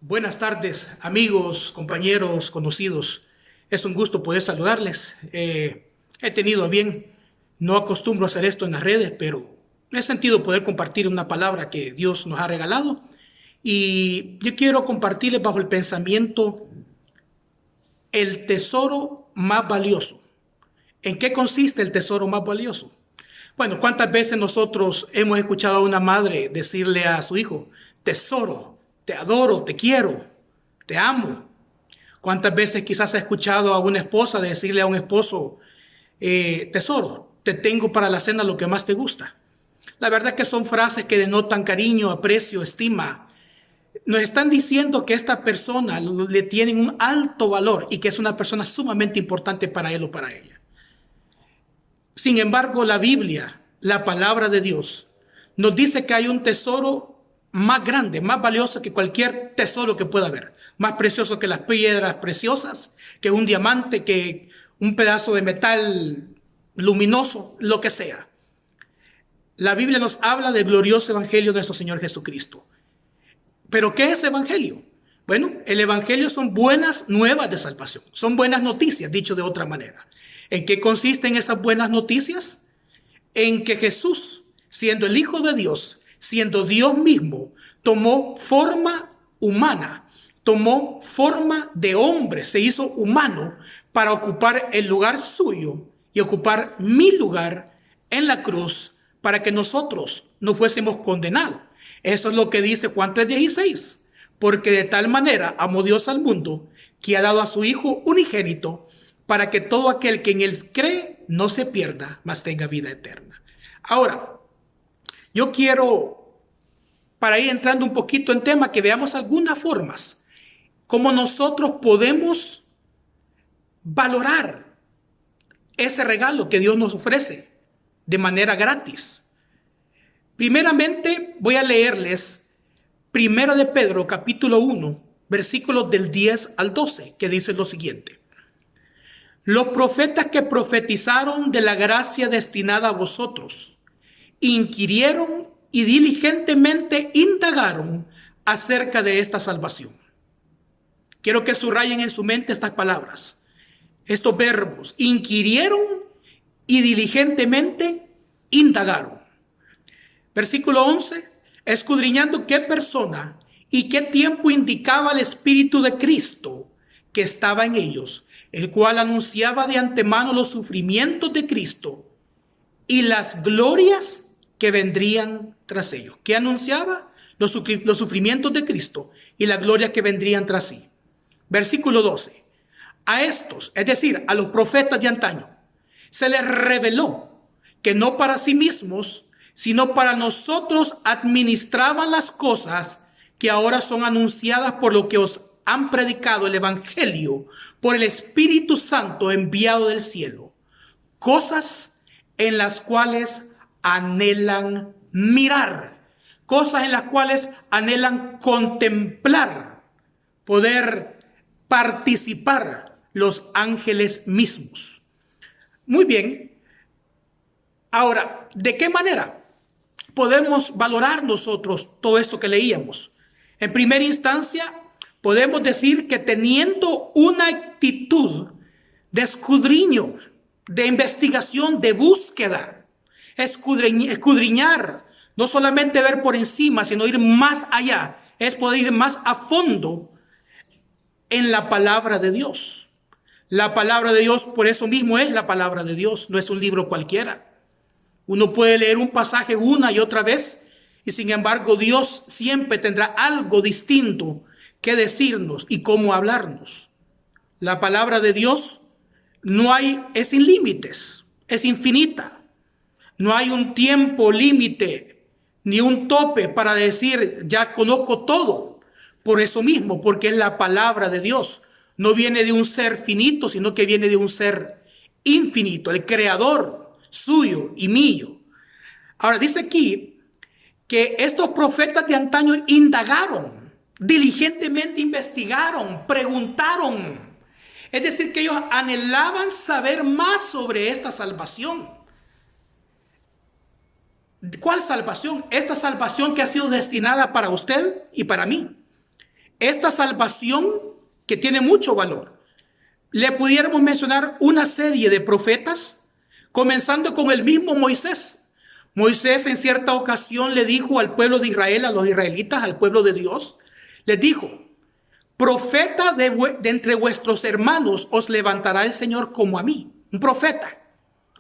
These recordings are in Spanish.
Buenas tardes, amigos, compañeros, conocidos. Es un gusto poder saludarles. He tenido a bien, no acostumbro a hacer esto en las redes, pero he sentido poder compartir una palabra que Dios nos ha regalado. Y yo quiero compartirles bajo el pensamiento el tesoro más valioso. ¿En qué consiste el tesoro más valioso? Bueno, ¿cuántas veces nosotros hemos escuchado a una madre decirle a su hijo, tesoro, te adoro, te quiero, te amo? ¿Cuántas veces quizás ha escuchado a una esposa decirle a un esposo, tesoro, te tengo para la cena lo que más te gusta? La verdad es que son frases que denotan cariño, aprecio, estima. Nos están diciendo que esta persona le tienen un alto valor y que es una persona sumamente importante para él o para ella. Sin embargo, la Biblia, la palabra de Dios, nos dice que hay un tesoro más grande, más valioso que cualquier tesoro que pueda haber, más precioso que las piedras preciosas, que un diamante, que un pedazo de metal luminoso, lo que sea. La Biblia nos habla del glorioso evangelio de nuestro Señor Jesucristo. ¿Pero qué es evangelio? Bueno, el evangelio son buenas nuevas de salvación, son buenas noticias, dicho de otra manera. ¿En qué consisten esas buenas noticias? En que Jesús, siendo el Hijo de Dios, siendo Dios mismo, tomó forma humana, tomó forma de hombre, se hizo humano para ocupar el lugar suyo y ocupar mi lugar en la cruz para que nosotros no fuésemos condenados. Eso es lo que dice Juan 3:16. Porque de tal manera amó Dios al mundo que ha dado a su Hijo unigénito para que todo aquel que en él cree no se pierda, mas tenga vida eterna. Ahora, yo quiero, para ir entrando un poquito en tema, que veamos algunas formas cómo nosotros podemos valorar ese regalo que Dios nos ofrece de manera gratis. Primeramente, voy a leerles Primera de Pedro, capítulo 1, versículos del 10 al 12, que dice lo siguiente. Los profetas que profetizaron de la gracia destinada a vosotros, inquirieron y diligentemente indagaron acerca de esta salvación. Quiero que subrayen en su mente estas palabras, estos verbos, inquirieron y diligentemente indagaron. Versículo 11, escudriñando qué persona y qué tiempo indicaba el Espíritu de Cristo que estaba en ellos, el cual anunciaba de antemano los sufrimientos de Cristo y las glorias que vendrían tras ellos. ¿Qué anunciaba? Los sufrimientos de Cristo y las glorias que vendrían tras sí. Versículo 12. A estos, es decir, a los profetas de antaño, se les reveló que no para sí mismos, sino para nosotros administraban las cosas que ahora son anunciadas por lo que os han predicado el Evangelio por el Espíritu Santo enviado del cielo. Cosas en las cuales anhelan mirar, cosas en las cuales anhelan contemplar, poder participar los ángeles mismos. Muy bien. Ahora, ¿de qué manera podemos valorar nosotros todo esto que leíamos? En primera instancia, podemos decir que teniendo una actitud de escudriño, de investigación, de búsqueda, escudriñar, no solamente ver por encima, sino ir más allá, es poder ir más a fondo en la palabra de Dios. La palabra de Dios, por eso mismo es la palabra de Dios, no es un libro cualquiera. Uno puede leer un pasaje una y otra vez y sin embargo Dios siempre tendrá algo distinto que decirnos y cómo hablarnos. La palabra de Dios es sin límites, es infinita. No hay un tiempo límite ni un tope para decir ya conozco todo. Por eso mismo, porque es la palabra de Dios. No viene de un ser finito, sino que viene de un ser infinito, el creador suyo y mío. Ahora dice aquí que estos profetas de antaño indagaron, diligentemente investigaron, preguntaron. Es decir, que ellos anhelaban saber más sobre esta salvación. ¿Cuál salvación? Esta salvación que ha sido destinada para usted y para mí. esta salvación que tiene mucho valor. Le pudiéramos mencionar una serie de profetas, comenzando con el mismo Moisés. Moisés en cierta ocasión le dijo al pueblo de Israel, a los israelitas, al pueblo de Dios, les dijo: profeta de entre vuestros hermanos os levantará el Señor como a mí. Un profeta.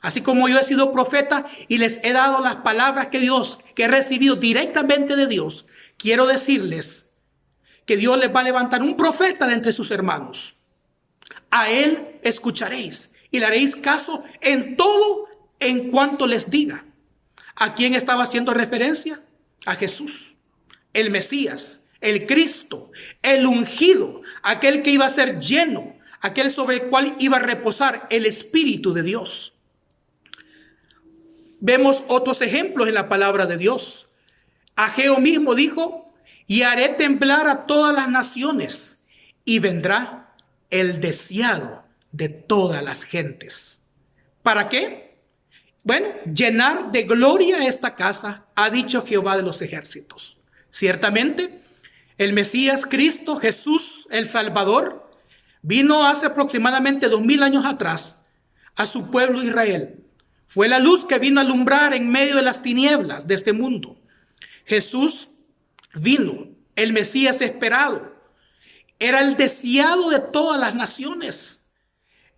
Así como yo he sido profeta y les he dado las palabras que he recibido directamente de Dios, quiero decirles que Dios les va a levantar un profeta de entre sus hermanos. A él escucharéis y le haréis caso en todo en cuanto les diga. ¿A quién estaba haciendo referencia? A Jesús, el Mesías, el Cristo, el ungido, aquel que iba a ser lleno, aquel sobre el cual iba a reposar el Espíritu de Dios. Vemos otros ejemplos en la palabra de Dios. Ageo mismo dijo: y haré temblar a todas las naciones, y vendrá el deseado de todas las gentes. ¿Para qué? Bueno, llenar de gloria esta casa, ha dicho Jehová de los ejércitos. Ciertamente, el Mesías Cristo, Jesús, el Salvador, vino hace aproximadamente 2000 años atrás a su pueblo Israel. Fue la luz que vino a alumbrar en medio de las tinieblas de este mundo. Jesús vino, el Mesías esperado. Era el deseado de todas las naciones.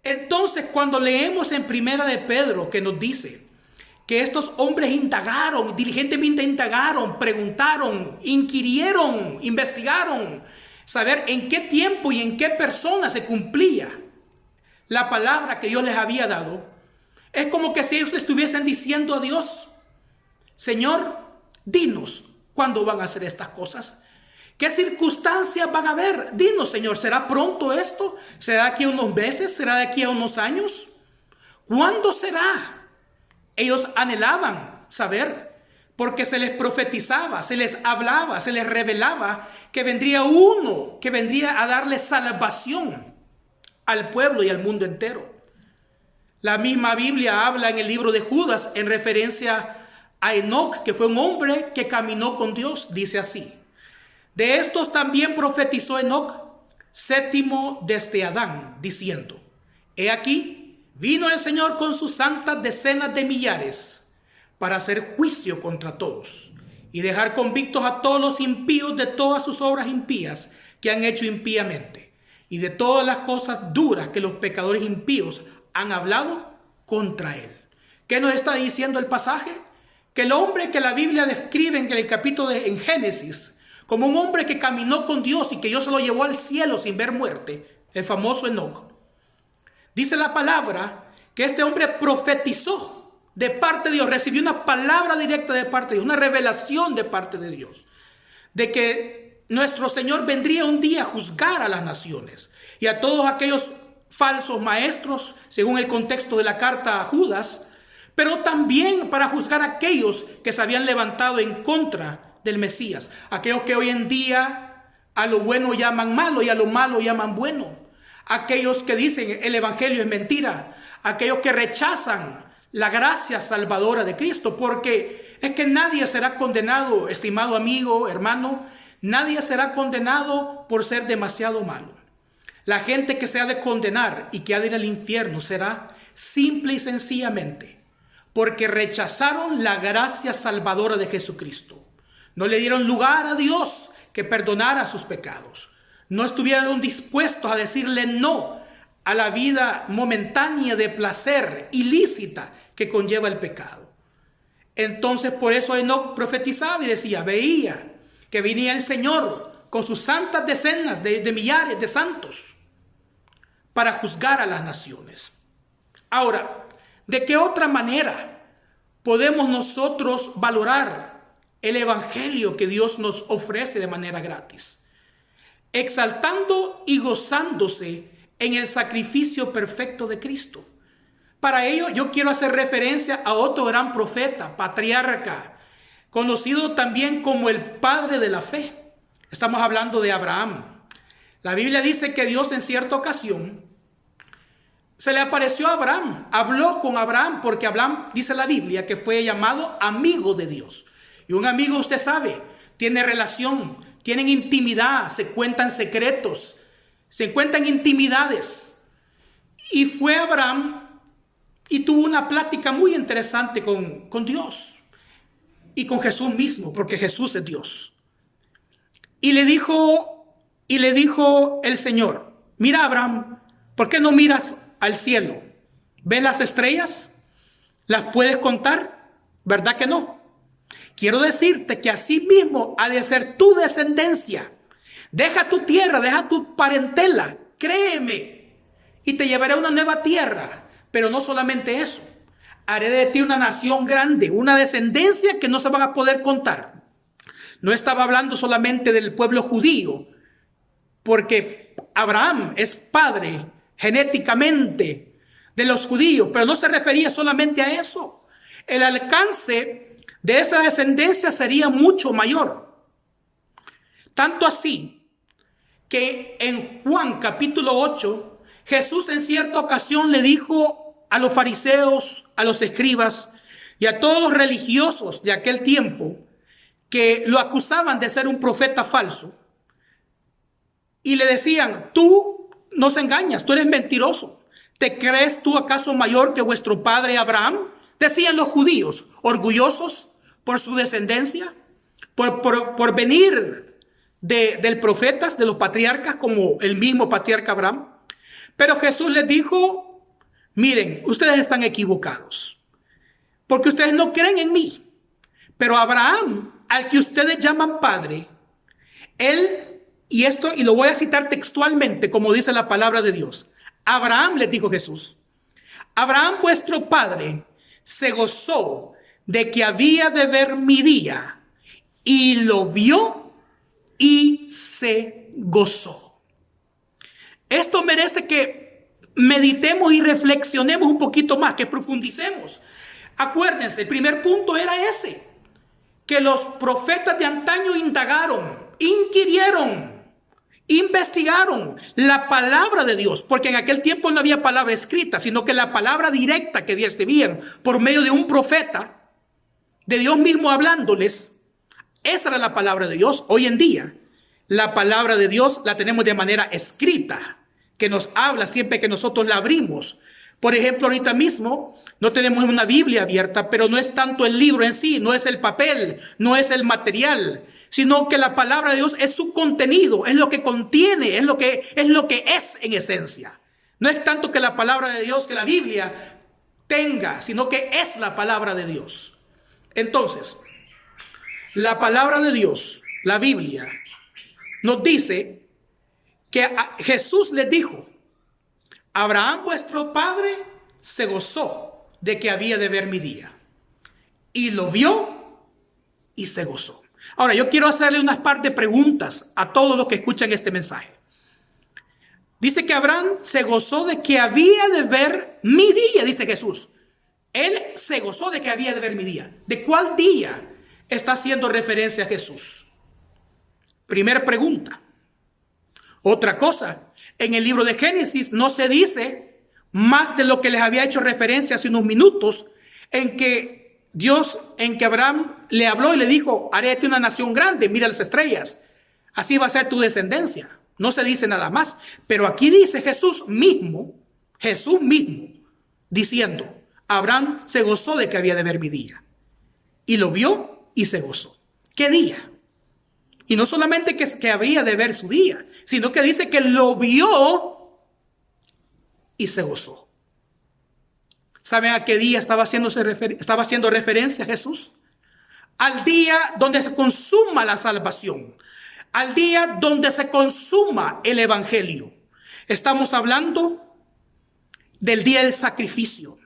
Entonces, cuando leemos en Primera de Pedro, que nos dice que estos hombres indagaron, diligentemente indagaron, preguntaron, inquirieron, investigaron, saber en qué tiempo y en qué persona se cumplía la palabra que Dios les había dado, es como que si ellos le estuviesen diciendo a Dios: Señor, dinos cuándo van a hacer estas cosas. ¿Qué circunstancias van a haber? Dinos, Señor, ¿será pronto esto? ¿Será de aquí a unos meses? ¿Será de aquí a unos años? ¿Cuándo será? Ellos anhelaban saber, porque se les profetizaba, se les hablaba, se les revelaba que vendría uno que vendría a darle salvación al pueblo y al mundo entero. La misma Biblia habla en el libro de Judas en referencia a Enoc, que fue un hombre que caminó con Dios. Dice así: de estos también profetizó Enoc, séptimo desde Adán, diciendo: he aquí, vino el Señor con sus santas decenas de millares para hacer juicio contra todos y dejar convictos a todos los impíos de todas sus obras impías que han hecho impíamente y de todas las cosas duras que los pecadores impíos han hablado contra él. ¿Qué nos está diciendo el pasaje? Que el hombre que la Biblia describe en el capítulo en Génesis como un hombre que caminó con Dios y que Dios se lo llevó al cielo sin ver muerte, el famoso Enoc. Dice la palabra que este hombre profetizó de parte de Dios, recibió una palabra directa de parte de Dios, una revelación de parte de Dios, de que nuestro Señor vendría un día a juzgar a las naciones y a todos aquellos falsos maestros, según el contexto de la carta a Judas, pero también para juzgar a aquellos que se habían levantado en contra del Mesías, aquellos que hoy en día a lo bueno llaman malo y a lo malo llaman bueno, aquellos que dicen el evangelio es mentira, aquellos que rechazan la gracia salvadora de Cristo, porque es que nadie será condenado, estimado amigo, hermano, nadie será condenado por ser demasiado malo. La gente que se ha de condenar y que ha de ir al infierno será simple y sencillamente porque rechazaron la gracia salvadora de Jesucristo. No le dieron lugar a Dios que perdonara sus pecados. No estuvieron dispuestos a decirle no a la vida momentánea de placer ilícita que conlleva el pecado. Entonces por eso Enoc profetizaba y decía, veía que venía el Señor con sus santas decenas de millares de santos para juzgar a las naciones. Ahora, ¿de qué otra manera podemos nosotros valorar el evangelio que Dios nos ofrece de manera gratis? Exaltando y gozándose en el sacrificio perfecto de Cristo. Para ello yo quiero hacer referencia a otro gran profeta, patriarca, conocido también como el padre de la fe. Estamos hablando de Abraham. La Biblia dice que Dios en cierta ocasión se le apareció a Abraham, habló con Abraham, porque Abraham, dice la Biblia, que fue llamado amigo de Dios. Y un amigo, usted sabe, tiene relación, tienen intimidad, se cuentan secretos, se cuentan intimidades. Y fue Abraham y tuvo una plática muy interesante con Dios y con Jesús mismo, porque Jesús es Dios. Y le dijo el Señor: mira, Abraham, ¿por qué no miras al cielo? ¿Ves las estrellas? ¿Las puedes contar? ¿Verdad que no? Quiero decirte que así mismo ha de ser tu descendencia. Deja tu tierra, deja tu parentela, créeme, y te llevaré a una nueva tierra. Pero no solamente eso, haré de ti una nación grande, una descendencia que no se van a poder contar. No estaba hablando solamente del pueblo judío, porque Abraham es padre genéticamente de los judíos, pero no se refería solamente a eso. El alcance de esa descendencia sería mucho mayor. Tanto así que en Juan capítulo 8, Jesús en cierta ocasión le dijo a los fariseos, a los escribas y a todos los religiosos de aquel tiempo que lo acusaban de ser un profeta falso, y le decían: tú nos engañas, tú eres mentiroso. ¿Te crees tú acaso mayor que vuestro padre Abraham? Decían los judíos, orgullosos por su descendencia, por venir del profetas, de los patriarcas, como el mismo patriarca Abraham. Pero Jesús les dijo: miren, ustedes están equivocados, porque ustedes no creen en mí. Pero Abraham, al que ustedes llaman padre, él, y lo voy a citar textualmente como dice la palabra de Dios. Abraham, les dijo Jesús, Abraham vuestro padre se gozó de que había de ver mi día, y lo vio y se gozó. Esto merece que meditemos y reflexionemos un poquito más, que profundicemos. Acuérdense, el primer punto era ese, que los profetas de antaño indagaron, inquirieron, investigaron la palabra de Dios, porque en aquel tiempo no había palabra escrita, sino que la palabra directa que recibían por medio de un profeta, de Dios mismo hablándoles, esa era la palabra de Dios. Hoy en día, la palabra de Dios la tenemos de manera escrita, que nos habla siempre que nosotros la abrimos. Por ejemplo, ahorita mismo no tenemos una Biblia abierta, pero no es tanto el libro en sí, no es el papel, no es el material, sino que la palabra de Dios es su contenido, es lo que contiene, es lo que es en esencia. No es tanto que la palabra de Dios, que la Biblia tenga, sino que es la palabra de Dios. Entonces, la palabra de Dios, la Biblia, nos dice que Jesús les dijo: Abraham vuestro padre se gozó de que había de ver mi día, y lo vio y se gozó. Ahora, yo quiero hacerle unas par de preguntas a todos los que escuchan este mensaje. Dice que Abraham se gozó de que había de ver mi día, dice Jesús. Él se gozó de que había de ver mi día. ¿De cuál día está haciendo referencia a Jesús? Primera pregunta. Otra cosa, en el libro de Génesis no se dice más de lo que les había hecho referencia hace unos minutos, en que Abraham le habló y le dijo: haré de ti una nación grande, mira las estrellas, así va a ser tu descendencia. No se dice nada más, pero aquí dice Jesús mismo, diciendo: Abraham se gozó de que había de ver mi día, y lo vio y se gozó. ¿Qué día? Y no solamente que había de ver su día, sino que dice que lo vio y se gozó. ¿Saben a qué día estaba haciendo referencia Jesús? Al día donde se consuma la salvación, al día donde se consuma el evangelio. Estamos hablando del día del sacrificio,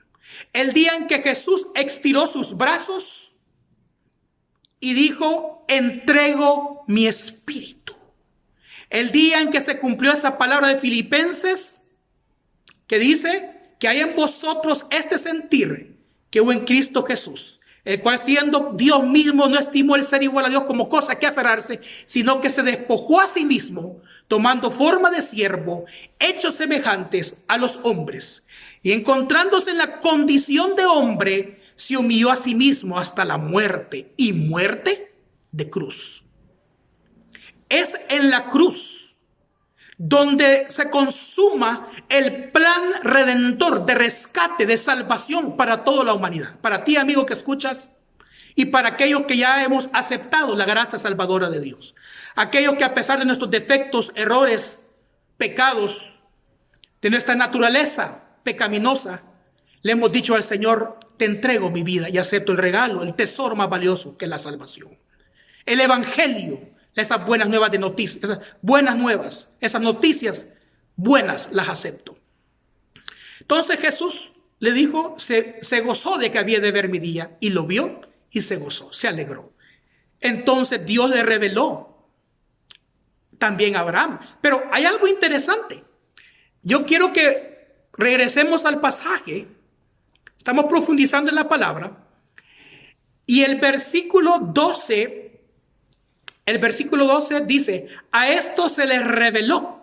el día en que Jesús expiró sus brazos y dijo: entrego mi espíritu. El día en que se cumplió esa palabra de Filipenses, que dice que hay en vosotros este sentir que hubo en Cristo Jesús, el cual, siendo Dios mismo, no estimó el ser igual a Dios como cosa que aferrarse, sino que se despojó a sí mismo, tomando forma de siervo, hechos semejantes a los hombres, y encontrándose en la condición de hombre, se humilló a sí mismo hasta la muerte, y muerte de cruz. es en la cruz donde se consuma el plan redentor de rescate, de salvación para toda la humanidad. Para ti, amigo que escuchas, y para aquellos que ya hemos aceptado la gracia salvadora de Dios. Aquellos que a pesar de nuestros defectos, errores, pecados, de nuestra naturaleza pecaminosa, le hemos dicho al Señor: te entrego mi vida y acepto el regalo, el tesoro más valioso que es la salvación. El evangelio, esas buenas nuevas de noticias, esas buenas nuevas, esas noticias buenas las acepto. Entonces Jesús le dijo, se gozó de que había de ver mi día, y lo vio y se gozó, se alegró. Entonces Dios le reveló también a Abraham. Pero hay algo interesante. Yo quiero que regresemos al pasaje. Estamos profundizando en la palabra. Y el versículo 12 dice: a esto se les reveló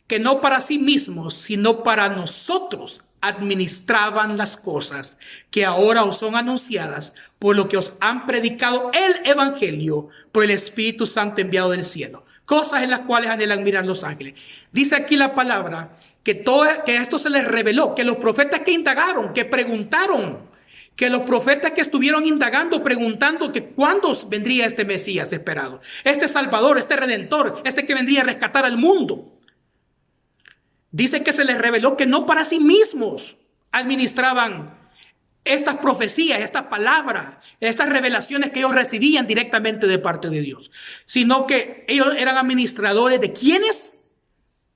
que no para sí mismos, sino para nosotros administraban las cosas que ahora os son anunciadas, por lo que os han predicado el evangelio por el Espíritu Santo enviado del cielo. Cosas en las cuales anhelan mirar los ángeles. Dice aquí la palabra que esto se les reveló, que los profetas que indagaron, que preguntaron, que los profetas que estuvieron indagando, preguntando que cuándo vendría este Mesías esperado, este Salvador, este Redentor, este que vendría a rescatar al mundo. Dice que se les reveló que no para sí mismos administraban estas profecías, esta palabra, estas revelaciones que ellos recibían directamente de parte de Dios, sino que ellos eran administradores de ¿quiénes?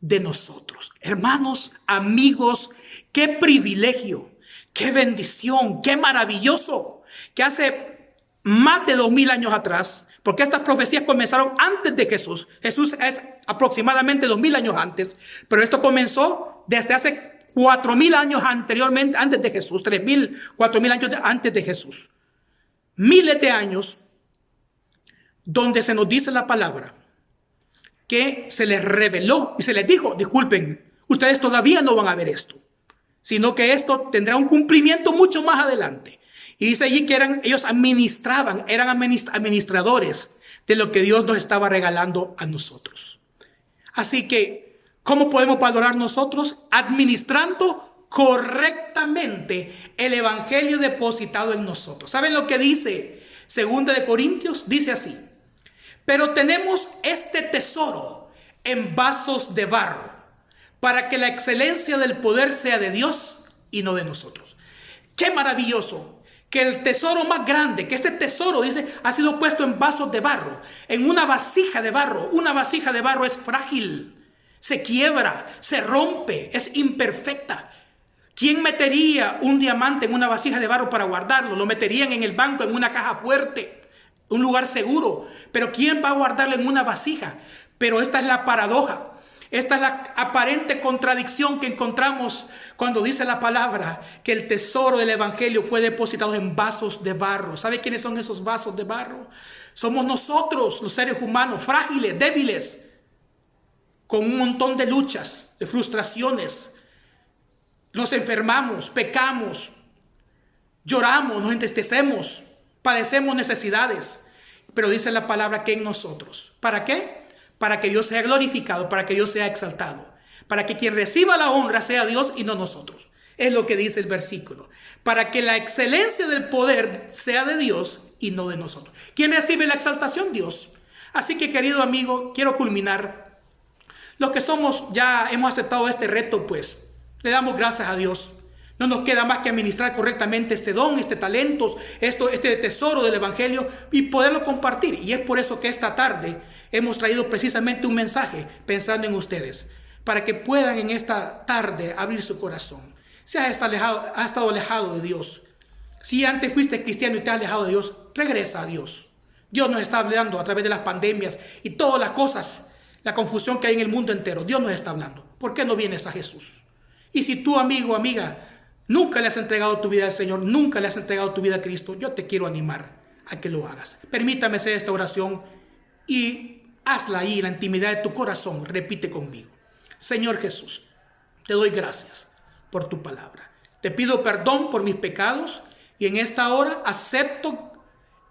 De nosotros. Hermanos, amigos, qué privilegio, qué bendición, qué maravilloso que hace más de 2000 años atrás, porque estas profecías comenzaron antes de Jesús. Jesús es aproximadamente 2000 años antes, pero esto comenzó desde hace 4000 años anteriormente, antes de Jesús, 3000, 4000 años antes de Jesús. Miles de años donde se nos dice la palabra que se les reveló y se les dijo: disculpen, ustedes todavía no van a ver esto, sino que esto tendrá un cumplimiento mucho más adelante. Y dice allí que ellos administraban, eran administradores de lo que Dios nos estaba regalando a nosotros. Así que, ¿cómo podemos valorar nosotros? Administrando correctamente el evangelio depositado en nosotros. ¿Saben lo que dice 2 de Corintios? Dice así: pero tenemos este tesoro en vasos de barro, para que la excelencia del poder sea de Dios y no de nosotros. ¡Qué maravilloso! Que el tesoro más grande, que este tesoro, dice, ha sido puesto en vasos de barro, en una vasija de barro. Una vasija de barro es frágil, se quiebra, se rompe, es imperfecta. ¿Quién metería un diamante en una vasija de barro para guardarlo? Lo meterían en el banco, en una caja fuerte, un lugar seguro. Pero ¿quién va a guardarlo en una vasija? Pero esta es la paradoja. Esta es la aparente contradicción que encontramos cuando dice la palabra que el tesoro del evangelio fue depositado en vasos de barro. ¿Sabe quiénes son esos vasos de barro? Somos nosotros, los seres humanos, frágiles, débiles, con un montón de luchas, de frustraciones. Nos enfermamos, pecamos, lloramos, nos entristecemos, padecemos necesidades. Pero dice la palabra que en nosotros. ¿Para qué? Para que Dios sea glorificado, para que Dios sea exaltado, para que quien reciba la honra sea Dios y no nosotros. Es lo que dice el versículo. Para que la excelencia del poder sea de Dios y no de nosotros. ¿Quién recibe la exaltación? Dios. Así que, querido amigo, quiero culminar. Los que somos, ya hemos aceptado este reto, pues le damos gracias a Dios. No nos queda más que administrar correctamente este don, este talento, este tesoro del evangelio y poderlo compartir. Y es por eso que esta tarde hemos traído precisamente un mensaje pensando en ustedes, para que puedan en esta tarde abrir su corazón. Si has estado alejado de Dios, si antes fuiste cristiano y te has alejado de Dios, regresa a Dios. Dios nos está hablando a través de las pandemias y todas las cosas, la confusión que hay en el mundo entero. Dios nos está hablando. ¿Por qué no vienes a Jesús? Y si tú, amigo o amiga, nunca le has entregado tu vida al Señor, nunca le has entregado tu vida a Cristo, yo te quiero animar a que lo hagas. Permítame hacer esta oración y hazla ahí en la intimidad de tu corazón. Repite conmigo. Señor Jesús, te doy gracias por tu palabra. Te pido perdón por mis pecados y en esta hora acepto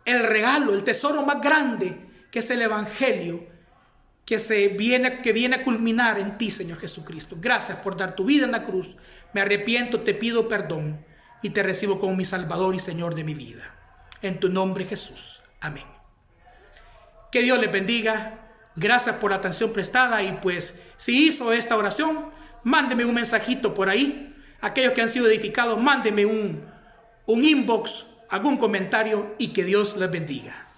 el regalo, el tesoro más grande que es el evangelio que viene a culminar en ti, Señor Jesucristo. Gracias por dar tu vida en la cruz. Me arrepiento, te pido perdón y te recibo como mi Salvador y Señor de mi vida. En tu nombre, Jesús. Amén. Que Dios les bendiga. Gracias por la atención prestada y pues si hizo esta oración, mándeme un mensajito por ahí. Aquellos que han sido edificados, mándenme un inbox, algún comentario y que Dios les bendiga.